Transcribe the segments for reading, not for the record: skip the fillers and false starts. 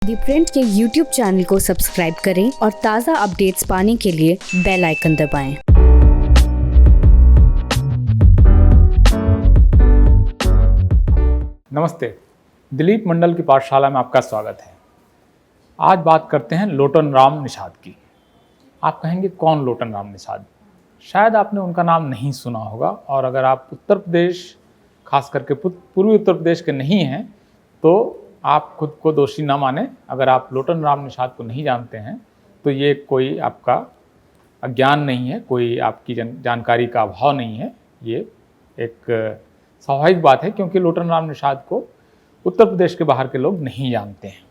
दी print के YouTube channel को subscribe करें और ताज़ा अपडेट्स पाने के लिए बेल आइकन दबाएं। नमस्ते, दिलीप मंडल की पाठशाला में आपका स्वागत है। आज बात करते हैं लोटन राम निषाद की। आप कहेंगे कौन लोटन राम निषाद? शायद आपने उनका नाम नहीं सुना होगा, और अगर आप उत्तर प्रदेश, खास करके पूर्वी उत्तर प्रदेश के नहीं हैं तो आप खुद को दोषी न माने। अगर आप लोटन राम निषाद को नहीं जानते हैं तो ये कोई आपका अज्ञान नहीं है, कोई आपकी जानकारी का अभाव नहीं है। ये एक स्वाभाविक बात है, क्योंकि लोटन राम निषाद को उत्तर प्रदेश के बाहर के लोग नहीं जानते हैं।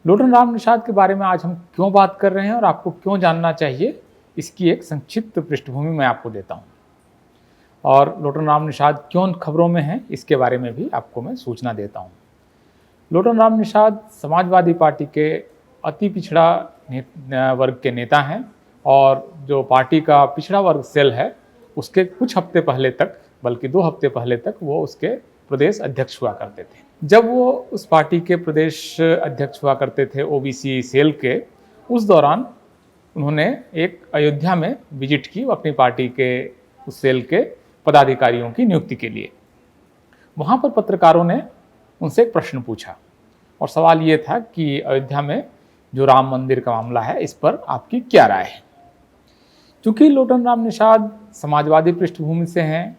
लोटन राम निषाद के बारे में आज हम क्यों बात कर रहे हैं और आपको क्यों जानना चाहिए, इसकी एक संक्षिप्त पृष्ठभूमि मैं आपको देता हूँ। और लोटन राम निषाद क्यों खबरों में हैं, इसके बारे में भी आपको मैं सूचना देता हूँ। लोटन राम निषाद समाजवादी पार्टी के अति पिछड़ा वर्ग के नेता हैं, और जो पार्टी का पिछड़ा वर्ग सेल है उसके कुछ हफ्ते पहले तक, बल्कि 2 हफ्ते पहले तक वो उसके प्रदेश अध्यक्ष हुआ करते थे। जब वो उस पार्टी के प्रदेश अध्यक्ष हुआ करते थे ओबीसी सेल के, उस दौरान उन्होंने एक अयोध्या में विजिट की अपनी पार्टी के उस सेल के पदाधिकारियों की नियुक्ति के लिए। वहाँ पर पत्रकारों ने उनसे एक प्रश्न पूछा, और सवाल ये था कि अयोध्या में जो राम मंदिर का मामला है, इस पर आपकी क्या राय है। चूँकि लोटन राम निषाद समाजवादी पृष्ठभूमि से हैं,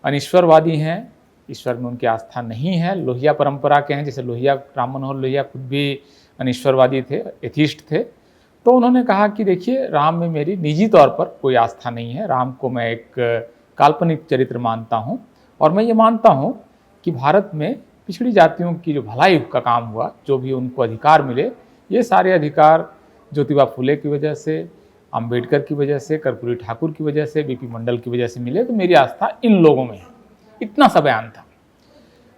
अनीश्वरवादी हैं, ईश्वर में उनकी आस्था नहीं है, लोहिया परंपरा के हैं, जैसे लोहिया, राम मनोहर लोहिया खुद भी अनीश्वरवादी थे, एथिस्ट थे। तो उन्होंने कहा कि देखिए, राम में मेरी निजी तौर पर कोई आस्था नहीं है, राम को मैं एक काल्पनिक चरित्र मानता हूँ, और मैं ये मानता हूँ कि भारत में पिछड़ी जातियों की जो भलाई का काम हुआ, जो भी उनको अधिकार मिले, ये सारे अधिकार ज्योतिबा फुले की वजह से, अंबेडकर की वजह से, कर्पूरी ठाकुर की वजह से, बीपी मंडल की वजह से मिले। तो मेरी आस्था इन लोगों में है। इतना सा बयान था।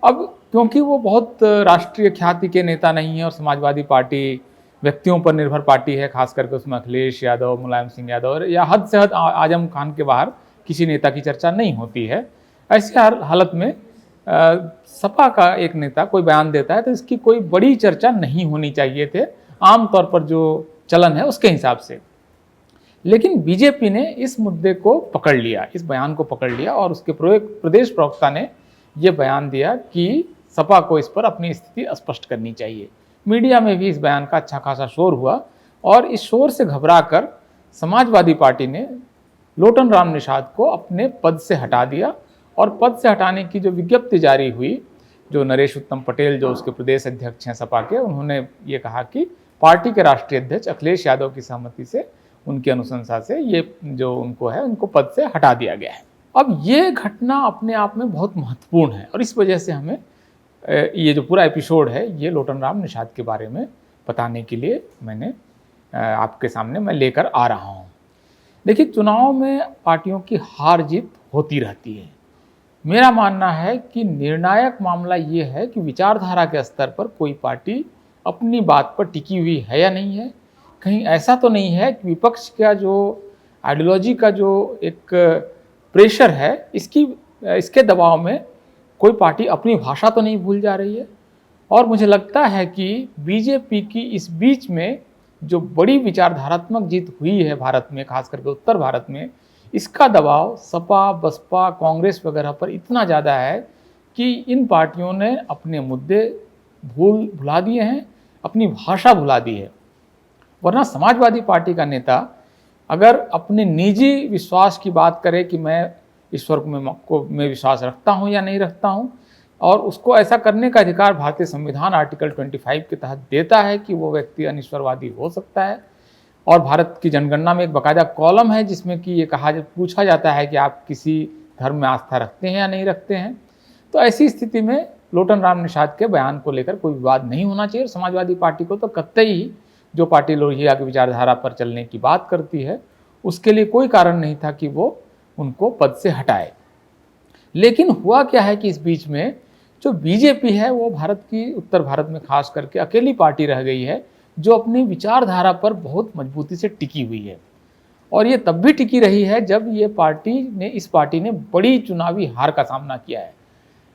अब क्योंकि वो बहुत राष्ट्रीय ख्याति के नेता नहीं है, और समाजवादी पार्टी व्यक्तियों पर निर्भर पार्टी है, खास करके उसमें अखिलेश यादव, मुलायम सिंह यादव या हद से हद आजम खान के बाहर किसी नेता की चर्चा नहीं होती है। ऐसी हालत में सपा का एक नेता कोई बयान देता है तो इसकी कोई बड़ी चर्चा नहीं होनी चाहिए थे, आमतौर पर जो चलन है उसके हिसाब से। लेकिन बीजेपी ने इस मुद्दे को पकड़ लिया, इस बयान को पकड़ लिया, और उसके प्रदेश प्रवक्ता ने ये बयान दिया कि सपा को इस पर अपनी स्थिति स्पष्ट करनी चाहिए। मीडिया में भी इस बयान का अच्छा खासा शोर हुआ, और इस शोर से घबराकर समाजवादी पार्टी ने लोटन राम निषाद को अपने पद से हटा दिया। और पद से हटाने की जो विज्ञप्ति जारी हुई, जो नरेश उत्तम पटेल, जो उसके प्रदेश अध्यक्ष हैं सपा के, उन्होंने ये कहा कि पार्टी के राष्ट्रीय अध्यक्ष अखिलेश यादव की सहमति से, उनकी अनुशंसा से ये जो उनको है, उनको पद से हटा दिया गया है। अब ये घटना अपने आप में बहुत महत्वपूर्ण है, और इस वजह से हमें ये जो पूरा एपिसोड है, ये लोटन राम निषाद के बारे में बताने के लिए मैंने आपके सामने मैं लेकर आ रहा हूँ। देखिए, चुनाव में पार्टियों की हार जीत होती रहती है। मेरा मानना है कि निर्णायक मामला ये है कि विचारधारा के स्तर पर कोई पार्टी अपनी बात पर टिकी हुई है या नहीं है। कहीं ऐसा तो नहीं है कि विपक्ष का जो आइडियोलॉजी का जो एक प्रेशर है, इसके दबाव में कोई पार्टी अपनी भाषा तो नहीं भूल जा रही है। और मुझे लगता है कि बीजेपी की इस बीच में जो बड़ी विचारधारात्मक जीत हुई है भारत में, खास करके उत्तर भारत में, इसका दबाव सपा, बसपा, कांग्रेस वगैरह पर इतना ज़्यादा है कि इन पार्टियों ने अपने मुद्दे भुला दिए हैं, अपनी भाषा भुला दी है। वरना समाजवादी पार्टी का नेता अगर अपने निजी विश्वास की बात करे कि मैं ईश्वर में विश्वास रखता हूँ या नहीं रखता हूँ, और उसको ऐसा करने का अधिकार भारतीय संविधान आर्टिकल 25 के तहत देता है कि वो व्यक्ति अनीश्वरवादी हो सकता है। और भारत की जनगणना में एक बाकायदा कॉलम है जिसमें कि ये पूछा जाता है कि आप किसी धर्म में आस्था रखते हैं या नहीं रखते हैं। तो ऐसी स्थिति में लोटन राम निषाद के बयान को लेकर कोई विवाद नहीं होना चाहिए। समाजवादी पार्टी को तो कतई ही, जो पार्टी लोहिया की विचारधारा पर चलने की बात करती है, उसके लिए कोई कारण नहीं था कि वो उनको पद से हटाए। लेकिन हुआ क्या है कि इस बीच में जो बीजेपी है, वो भारत की, उत्तर भारत में खास करके अकेली पार्टी रह गई है जो अपनी विचारधारा पर बहुत मजबूती से टिकी हुई है। और ये तब भी टिकी रही है जब इस पार्टी ने बड़ी चुनावी हार का सामना किया है।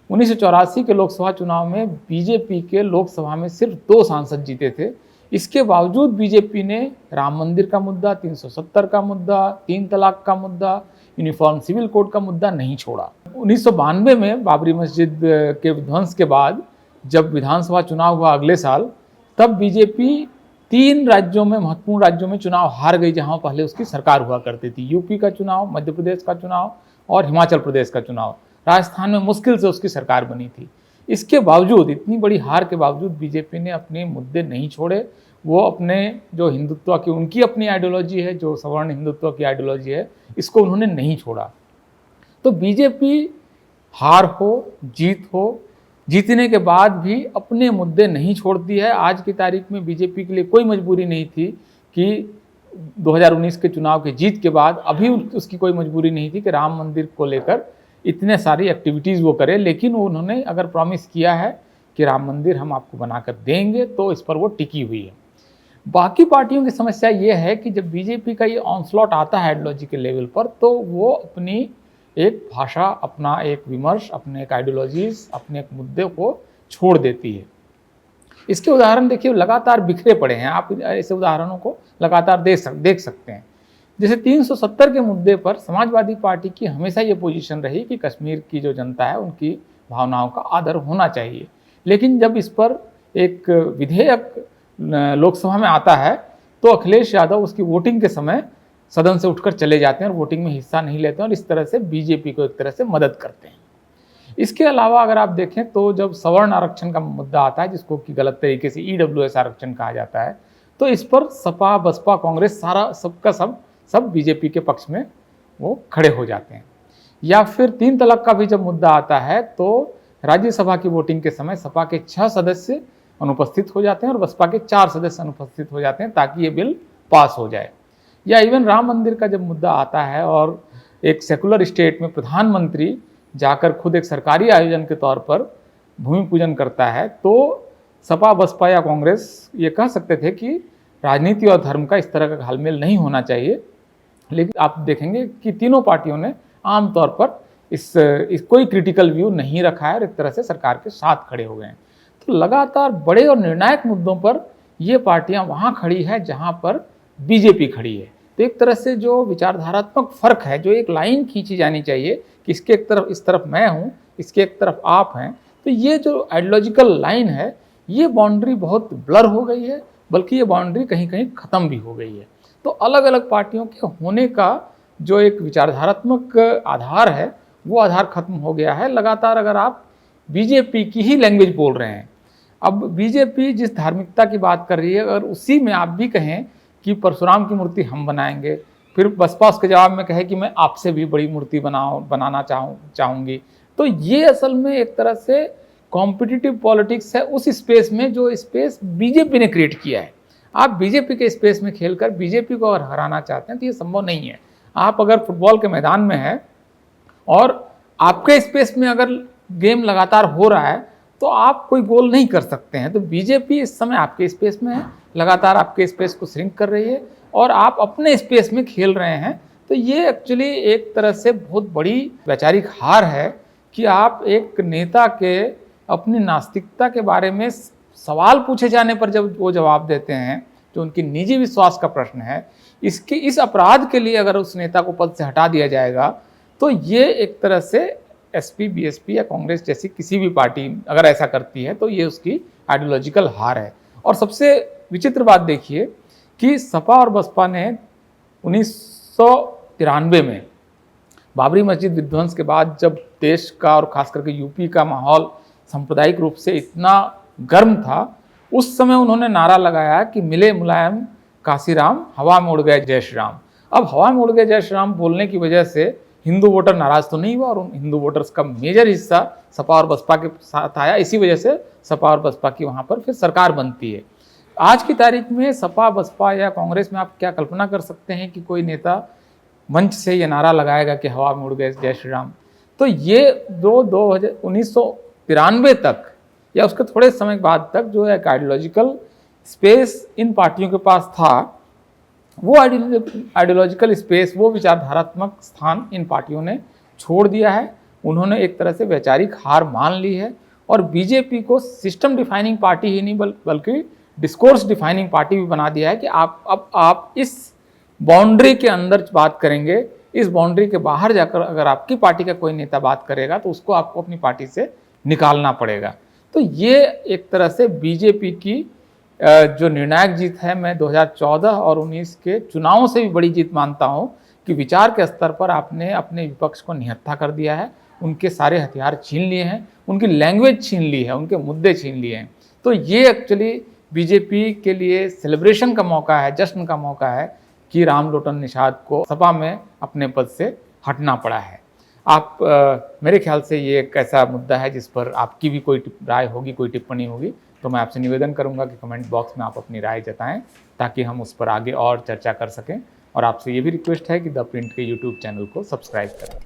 1984 के लोकसभा चुनाव में बीजेपी के लोकसभा में सिर्फ 2 सांसद जीते थे। इसके बावजूद बीजेपी ने राम मंदिर का मुद्दा, 370 का मुद्दा, 3 तलाक का मुद्दा, यूनिफॉर्म सिविल कोड का मुद्दा नहीं छोड़ा। 1992 में बाबरी मस्जिद के विध्वंस के बाद जब विधानसभा चुनाव हुआ अगले साल, तब बीजेपी 3 राज्यों में, महत्वपूर्ण राज्यों में चुनाव हार गई, जहां पहले उसकी सरकार हुआ करती थी। यूपी का चुनाव, मध्य प्रदेश का चुनाव और हिमाचल प्रदेश का चुनाव। राजस्थान में मुश्किल से उसकी सरकार बनी थी। इसके बावजूद, इतनी बड़ी हार के बावजूद बीजेपी ने अपने मुद्दे नहीं छोड़े। वो अपने जो हिंदुत्व की उनकी अपनी आइडियोलॉजी है, जो सवर्ण हिंदुत्व की आइडियोलॉजी है, इसको उन्होंने नहीं छोड़ा। तो बीजेपी हार हो, जीत हो, जीतने के बाद भी अपने मुद्दे नहीं छोड़ती है। आज की तारीख में बीजेपी के लिए कोई मजबूरी नहीं थी कि 2019 के चुनाव के जीत के बाद अभी उसकी कोई मजबूरी नहीं थी कि राम मंदिर को लेकर इतने सारी एक्टिविटीज़ वो करे, लेकिन उन्होंने अगर प्रॉमिस किया है कि राम मंदिर हम आपको बनाकर देंगे, तो इस पर वो टिकी हुई है। बाकी पार्टियों की समस्या ये है कि जब बीजेपी का ये ऑनस्लॉट आता है आइडियोलॉजी के लेवल पर, तो वो अपनी एक भाषा, अपना एक विमर्श, अपने एक आइडियोलॉजीज, अपने एक मुद्दे को छोड़ देती है। इसके उदाहरण देखिए, लगातार बिखरे पड़े हैं। आप ऐसे उदाहरणों को लगातार देख सकते हैं। जैसे 370 के मुद्दे पर समाजवादी पार्टी की हमेशा ये पोजीशन रही कि कश्मीर की जो जनता है उनकी भावनाओं का आदर होना चाहिए, लेकिन जब इस पर एक विधेयक लोकसभा में आता है तो अखिलेश यादव उसकी वोटिंग के समय सदन से उठकर चले जाते हैं और वोटिंग में हिस्सा नहीं लेते हैं, और इस तरह से बीजेपी को एक तरह से मदद करते हैं। इसके अलावा अगर आप देखें तो जब सवर्ण आरक्षण का मुद्दा आता है, जिसको कि गलत तरीके से ईडब्ल्यूएस आरक्षण कहा जाता है, तो इस पर सपा, बसपा, कांग्रेस सारा सबका सब बीजेपी के पक्ष में वो खड़े हो जाते हैं। या फिर 3 तलाक का भी जब मुद्दा आता है तो राज्यसभा की वोटिंग के समय सपा के 6 सदस्य अनुपस्थित हो जाते हैं और बसपा के 4 सदस्य अनुपस्थित हो जाते हैं ताकि ये बिल पास हो जाए। या इवन राम मंदिर का जब मुद्दा आता है और एक सेकुलर स्टेट में प्रधानमंत्री जाकर खुद एक सरकारी आयोजन के तौर पर भूमि पूजन करता है, तो सपा, बसपा या कांग्रेस ये कह सकते थे कि राजनीति और धर्म का इस तरह का घालमेल नहीं होना चाहिए, लेकिन आप देखेंगे कि तीनों पार्टियों ने आमतौर पर इस कोई क्रिटिकल व्यू नहीं रखा है और एक तरह से सरकार के साथ खड़े हो गए हैं। तो लगातार बड़े और निर्णायक मुद्दों पर ये पार्टियां वहाँ खड़ी है जहाँ पर बीजेपी खड़ी है। तो एक तरह से जो विचारधारात्मक फर्क है, जो एक लाइन खींची जानी चाहिए कि इसके एक तरफ, इस तरफ मैं हूँ, इसके एक तरफ आप हैं, तो ये जो आइडियोलॉजिकल लाइन है, ये बाउंड्री बहुत ब्लर हो गई है, बल्कि ये बाउंड्री कहीं कहीं ख़त्म भी हो गई है। तो अलग अलग पार्टियों के होने का जो एक विचारधारात्मक आधार है, वो आधार खत्म हो गया है। लगातार अगर आप बीजेपी की ही लैंग्वेज बोल रहे हैं, अब बीजेपी जिस धार्मिकता की बात कर रही है, अगर उसी में आप भी कहें कि परशुराम की मूर्ति हम बनाएंगे, फिर बसपा उसके जवाब में कहे कि मैं आपसे भी बड़ी मूर्ति बनाना चाहूँगी, तो ये असल में एक तरह से कॉम्पिटिटिव पॉलिटिक्स है उस स्पेस में जो स्पेस बीजेपी ने क्रिएट किया है। आप बीजेपी के स्पेस में खेलकर बीजेपी को अगर हराना चाहते हैं तो ये संभव नहीं है। आप अगर फुटबॉल के मैदान में हैं और आपके स्पेस में अगर गेम लगातार हो रहा है तो आप कोई गोल नहीं कर सकते हैं। तो बीजेपी इस समय आपके स्पेस में है, लगातार आपके स्पेस को श्रिंक कर रही है और आप अपने स्पेस में खेल रहे हैं। तो ये एक्चुअली एक तरह से बहुत बड़ी वैचारिक हार है कि आप एक नेता के अपनी नास्तिकता के बारे में सवाल पूछे जाने पर जब वो जवाब देते हैं, जो उनकी निजी विश्वास का प्रश्न है, इस अपराध के लिए अगर उस नेता को पद से हटा दिया जाएगा, तो ये एक तरह से एसपी, बीएसपी या कांग्रेस जैसी किसी भी पार्टी अगर ऐसा करती है तो ये उसकी आइडियोलॉजिकल हार है। और सबसे विचित्र बात देखिए कि सपा और बसपा ने 1993 में बाबरी मस्जिद विध्वंस के बाद जब देश का और खास करके यूपी का माहौल सांप्रदायिक रूप से इतना गर्म था, उस समय उन्होंने नारा लगाया कि मिले मुलायम काशीराम, हवा में उड़ गए जय श्री राम। अब हवा में उड़ गए जय श्री राम बोलने की वजह से हिंदू वोटर नाराज तो नहीं हुआ और उन हिंदू वोटर्स का मेजर हिस्सा सपा और बसपा के साथ आया। इसी वजह से सपा और बसपा की वहाँ पर फिर सरकार बनती है। आज की तारीख में सपा, बसपा या कांग्रेस में आप क्या कल्पना कर सकते हैं कि कोई नेता मंच से ये नारा लगाएगा कि हवा में उड़ गए जय श्री राम? तो ये 1993 तक या उसके थोड़े समय बाद तक जो एक आइडियोलॉजिकल स्पेस इन पार्टियों के पास था, वो आइडियोलॉजिकल स्पेस, वो विचारधारात्मक स्थान इन पार्टियों ने छोड़ दिया है उन्होंने एक तरह से वैचारिक हार मान ली है और बीजेपी को सिस्टम डिफाइनिंग पार्टी ही नहीं बल्कि डिस्कोर्स डिफाइनिंग पार्टी भी बना दिया है कि आप इस बाउंड्री के अंदर बात करेंगे, इस बाउंड्री के बाहर जाकर अगर आपकी पार्टी का कोई नेता बात करेगा तो उसको आपको अपनी पार्टी से निकालना पड़ेगा। तो ये एक तरह से बीजेपी की जो निर्णायक जीत है, मैं 2014 और 19 के चुनावों से भी बड़ी जीत मानता हूँ कि विचार के स्तर पर आपने अपने विपक्ष को निहत्था कर दिया है, उनके सारे हथियार छीन लिए हैं, उनकी लैंग्वेज छीन ली है, उनके मुद्दे छीन लिए हैं। तो ये एक्चुअली बीजेपी के लिए सेलिब्रेशन का मौका है, जश्न का मौका है कि रामलोटन निषाद को सपा में अपने पद से हटना पड़ा है। आप मेरे ख्याल से ये एक ऐसा मुद्दा है जिस पर आपकी भी कोई राय होगी, कोई टिप्पणी होगी, तो मैं आपसे निवेदन करूंगा कि कमेंट बॉक्स में आप अपनी राय जताएं ताकि हम उस पर आगे और चर्चा कर सकें। और आपसे ये भी रिक्वेस्ट है कि द प्रिंट के यूट्यूब चैनल को सब्सक्राइब करें।